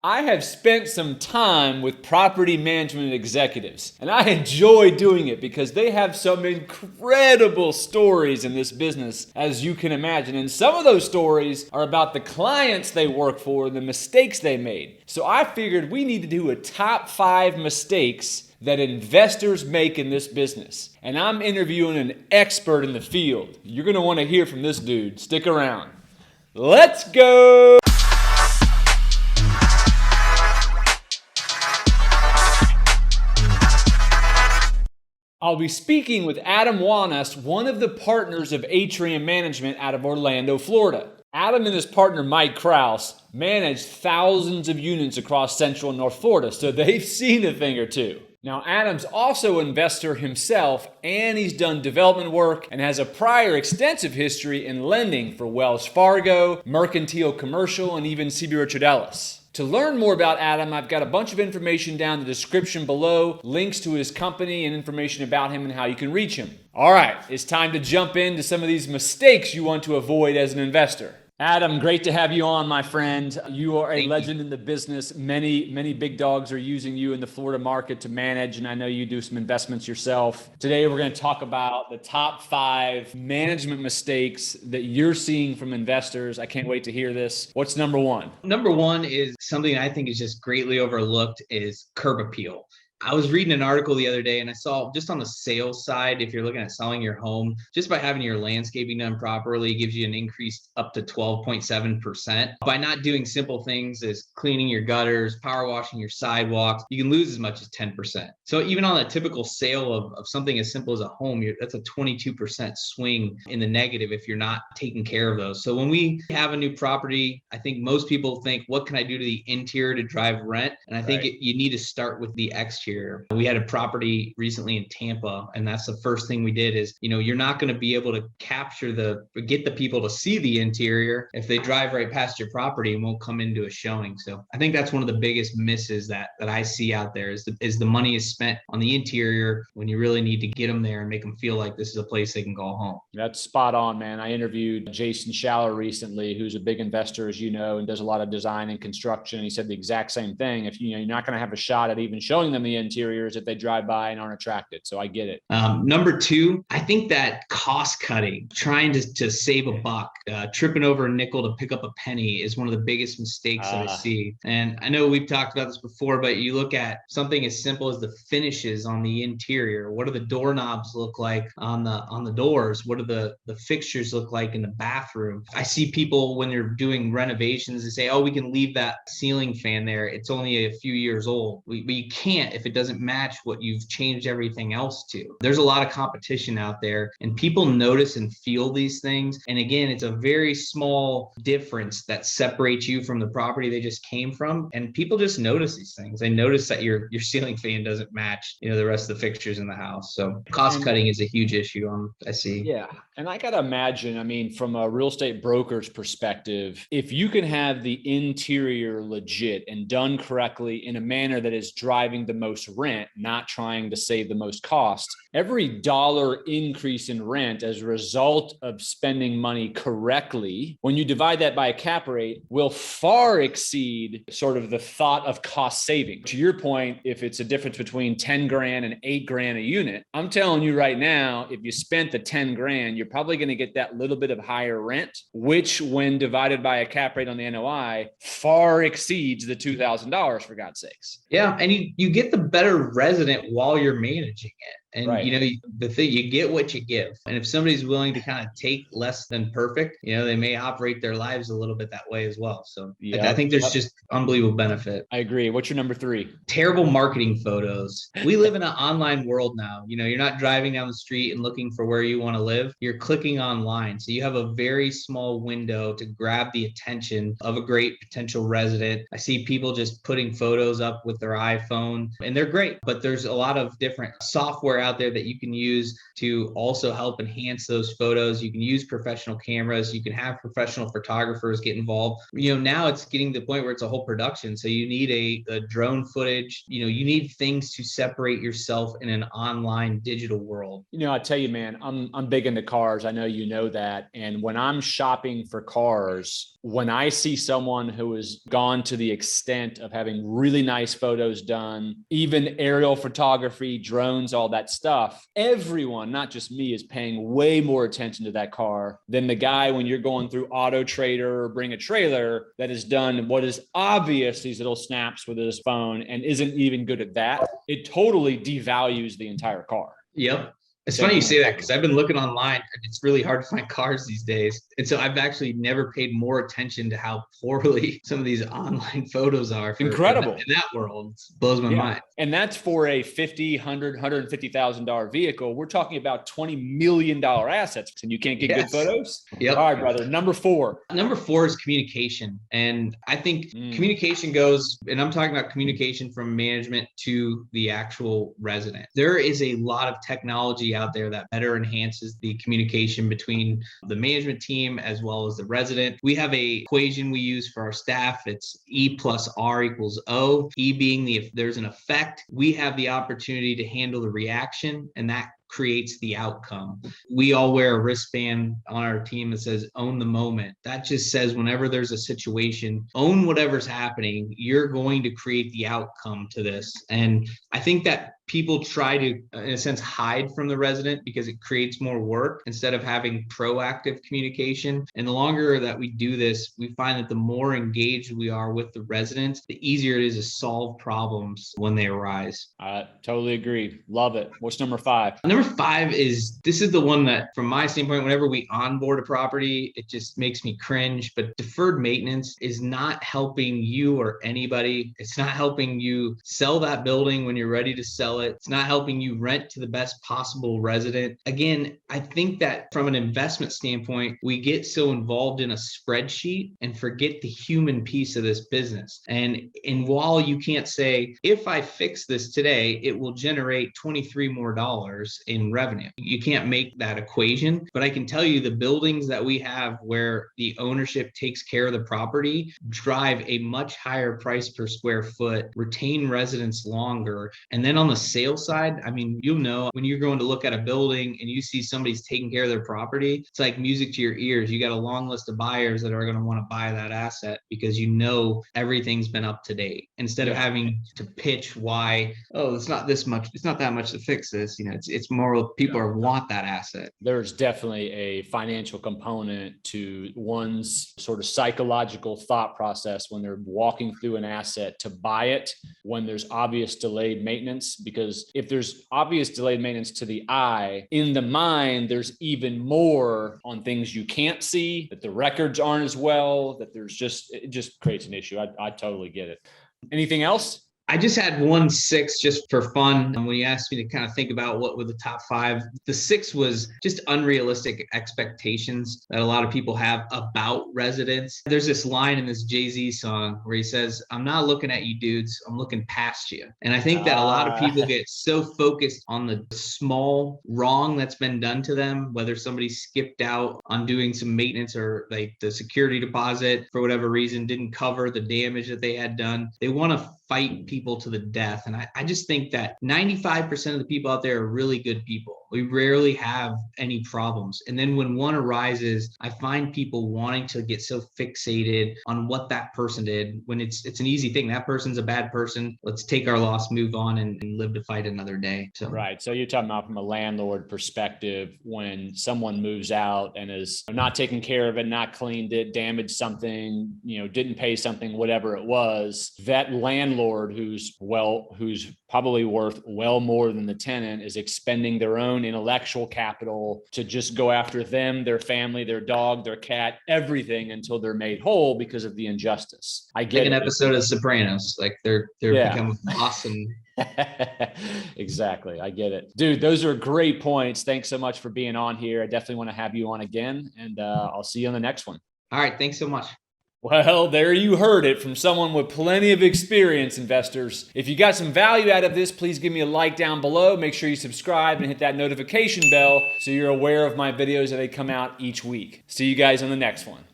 I have spent some time with property management executives, and I enjoy doing it because they have some incredible stories in this business, as you can imagine. And some of those stories are about the clients they work for and the mistakes they made. So I figured we need to do a top 5 mistakes that investors make in this business. And I'm interviewing an expert in the field. You're going to want to hear from this dude. Stick around. Let's go! I'll be speaking with Adam Wonus, one of the partners of Atrium Management out of Orlando, Florida. Adam and his partner Mike Kraus manage thousands of units across Central and North Florida, so they've seen a thing or two. Now, Adam's also an investor himself, and he's done development work and has a prior extensive history in lending for Wells Fargo, Mercantile Commercial, and even CBRE. To learn more about Adam, I've got a bunch of information down in the description below, links to his company and information about him and how you can reach him. All right, it's time to jump into some of these mistakes you want to avoid as an investor. Adam, great to have you on, my friend. You are a legend in the business. Many big dogs are using you in the Florida market to manage, and I know you do some investments yourself. Today, we're going to talk about the top 5 management mistakes that you're seeing from investors. I can't wait to hear this. What's number 1? Number 1 is something I think is just greatly overlooked is curb appeal. I was reading an article the other day and I saw just on the sales side, if you're looking at selling your home, just by having your landscaping done properly, gives you an increase up to 12.7%. By not doing simple things as cleaning your gutters, power washing your sidewalks, you can lose as much as 10%. So even on a typical sale of something as simple as a home, that's a 22% swing in the negative if you're not taking care of those. So when we have a new property, I think most people think, what can I do to the interior to drive rent? And I think you need to start with the exterior. We had a property recently in Tampa, and that's the first thing we did is, you're not going to be able to get the people to see the interior if they drive right past your property and won't come into a showing. So I think that's one of the biggest misses that I see out there is the money is spent on the interior when you really need to get them there and make them feel like this is a place they can go home. That's spot on, man. I interviewed Jason Schaller recently, who's a big investor, as you know, and does a lot of design and construction. He said the exact same thing. If you're not going to have a shot at even showing them the interiors if they drive by and aren't attracted. So I get it. Number 2, I think that cost cutting, trying to save a buck, tripping over a nickel to pick up a penny is one of the biggest mistakes that I see. And I know we've talked about this before, but you look at something as simple as the finishes on the interior. What do the doorknobs look like on the doors? What do the fixtures look like in the bathroom? I see people when they're doing renovations, they say, oh, we can leave that ceiling fan there. It's only a few years old. But you can't if it doesn't match what you've changed everything else to. There's a lot of competition out there and people notice and feel these things. And again, it's a very small difference that separates you from the property they just came from. And people just notice these things. They notice that your ceiling fan doesn't match, the rest of the fixtures in the house. So cost cutting is a huge issue I see. Yeah. And I got to imagine, from a real estate broker's perspective, if you can have the interior legit and done correctly in a manner that is driving the most rent, not trying to save the most cost, every dollar increase in rent as a result of spending money correctly, when you divide that by a cap rate, will far exceed sort of the thought of cost saving. To your point, if it's a difference between 10 grand and 8 grand a unit, I'm telling you right now, if you spent the 10 grand, you're probably going to get that little bit of higher rent, which when divided by a cap rate on the NOI far exceeds the $2,000 for God's sakes. Yeah. And you get the better resident while you're managing it. And, right. The thing, you get what you give. And if somebody's willing to kind of take less than perfect, they may operate their lives a little bit that way as well. So I think there's just unbelievable benefit. I agree. What's your number 3? Terrible marketing photos. We live in an online world now. You're not driving down the street and looking for where you want to live. You're clicking online. So you have a very small window to grab the attention of a great potential resident. I see people just putting photos up with their iPhone and they're great, but there's a lot of different software out there that you can use to also help enhance those photos. You can use professional cameras. You can have professional photographers get involved. Now it's getting to the point where it's a whole production. So you need a drone footage. You need things to separate yourself in an online digital world. I tell you, man, I'm big into cars. I know you know that. And when I'm shopping for cars, when I see someone who has gone to the extent of having really nice photos done, even aerial photography, drones, all that stuff, everyone, not just me, is paying way more attention to that car than the guy when you're going through Auto Trader or Bring a Trailer that has done what is obvious, these little snaps with his phone, and isn't even good at that. It totally devalues the entire car. Yep. It's funny you say that because I've been looking online and it's really hard to find cars these days. And so I've actually never paid more attention to how poorly some of these online photos are. Incredible. In that world, it blows my mind. And that's for a $50,000, $100,000, $150,000 vehicle. We're talking about $20 million assets, and you can't get good photos? Yep. All right, brother. Number 4. Number 4 is communication. And I think communication goes, and I'm talking about communication from management to the actual resident. There is a lot of technology out there that better enhances the communication between the management team as well as the resident. We have a equation we use for our staff. It's E plus R equals O. E being if there's an effect, we have the opportunity to handle the reaction, and that creates the outcome. We all wear a wristband on our team that says own the moment. That just says whenever there's a situation, own whatever's happening. You're going to create the outcome to this. And I think that people try to, in a sense, hide from the resident because it creates more work instead of having proactive communication. And the longer that we do this, we find that the more engaged we are with the residents, the easier it is to solve problems when they arise. I totally agree. Love it. What's number 5? Number 5 is, this is the one that, from my standpoint, whenever we onboard a property, it just makes me cringe. But deferred maintenance is not helping you or anybody. It's not helping you sell that building when you're ready to sell it. It's not helping you rent to the best possible resident. Again, I think that from an investment standpoint, we get so involved in a spreadsheet and forget the human piece of this business. And while you can't say, if I fix this today, it will generate $23 more in revenue. You can't make that equation, but I can tell you the buildings that we have where the ownership takes care of the property drive a much higher price per square foot, retain residents longer. And then on the sales side, I mean, you'll know when you're going to look at a building and you see somebody's taking care of their property, it's like music to your ears. You got a long list of buyers that are going to want to buy that asset because you know everything's been up to date instead of having to pitch why, oh, it's not this much, it's not that much to fix this. You know, it's more people want that asset. There's definitely a financial component to one's sort of psychological thought process when they're walking through an asset to buy it when there's obvious delayed maintenance. Because if there's obvious delayed maintenance to the eye, in the mind, there's even more on things you can't see, that the records aren't as well, that it just creates an issue. I totally get it. Anything else? I just had 1 6 just for fun. And when you asked me to kind of think about what were the top 5, the 6 was just unrealistic expectations that a lot of people have about residents. There's this line in this Jay-Z song where he says, I'm not looking at you dudes, I'm looking past you. And I think that a lot of people get so focused on the small wrong that's been done to them, whether somebody skipped out on doing some maintenance or like the security deposit for whatever reason didn't cover the damage that they had done. They want to fight people to the death. And I just think that 95% of the people out there are really good people. We rarely have any problems. And then when one arises, I find people wanting to get so fixated on what that person did when it's an easy thing. That person's a bad person. Let's take our loss, move on, and live to fight another day. So. Right. So you're talking about from a landlord perspective, when someone moves out and is not taking care of it, not cleaned it, damaged something, didn't pay something, whatever it was, that landlord who's probably worth well more than the tenant is expending their own intellectual capital to just go after them, their family, their dog, their cat, everything until they're made whole because of the injustice. I get like an episode of Sopranos, like they're become awesome. Exactly. I get it. Dude, those are great points. Thanks so much for being on here. I definitely want to have you on again, and I'll see you on the next one. All right. Thanks so much. Well, there you heard it from someone with plenty of experience, investors. If you got some value out of this, please give me a like down below. Make sure you subscribe and hit that notification bell so you're aware of my videos as they come out each week. See you guys on the next one.